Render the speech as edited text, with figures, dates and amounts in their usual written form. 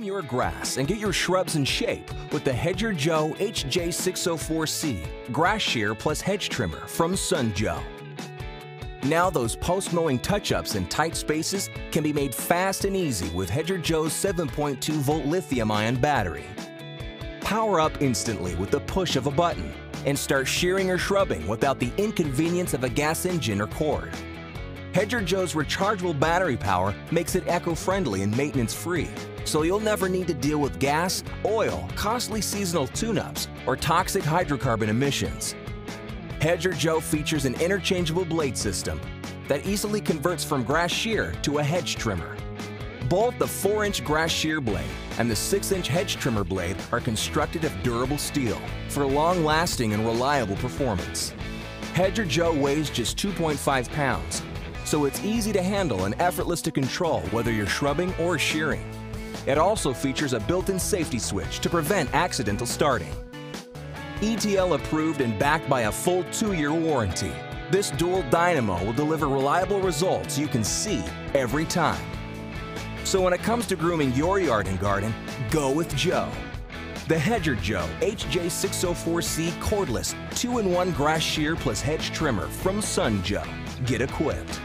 your grass and get your shrubs in shape with the Hedger Joe HJ604C Grass Shear plus Hedge Trimmer from Sun Joe. Now those post-mowing touch-ups in tight spaces can be made fast and easy with Hedger Joe's 7.2-volt lithium-ion battery. Power up instantly with the push of a button and start shearing or shrubbing without the inconvenience of a gas engine or cord. Hedger Joe's rechargeable battery power makes it eco-friendly and maintenance-free, so you'll never need to deal with gas, oil, costly seasonal tune-ups, or toxic hydrocarbon emissions. Hedger Joe features an interchangeable blade system that easily converts from grass shear to a hedge trimmer. Both the 4-inch grass shear blade and the 6-inch hedge trimmer blade are constructed of durable steel for long-lasting and reliable performance. Hedger Joe weighs just 2.5 pounds, so it's easy to handle and effortless to control whether you're shrubbing or shearing. It also features a built-in safety switch to prevent accidental starting. ETL approved and backed by a full 2-year warranty, this dual dynamo will deliver reliable results you can see every time. So when it comes to grooming your yard and garden, go with Joe. The Hedger Joe HJ604C Cordless 2-in-1 Grass Shear plus Hedge Trimmer from Sun Joe. Get equipped.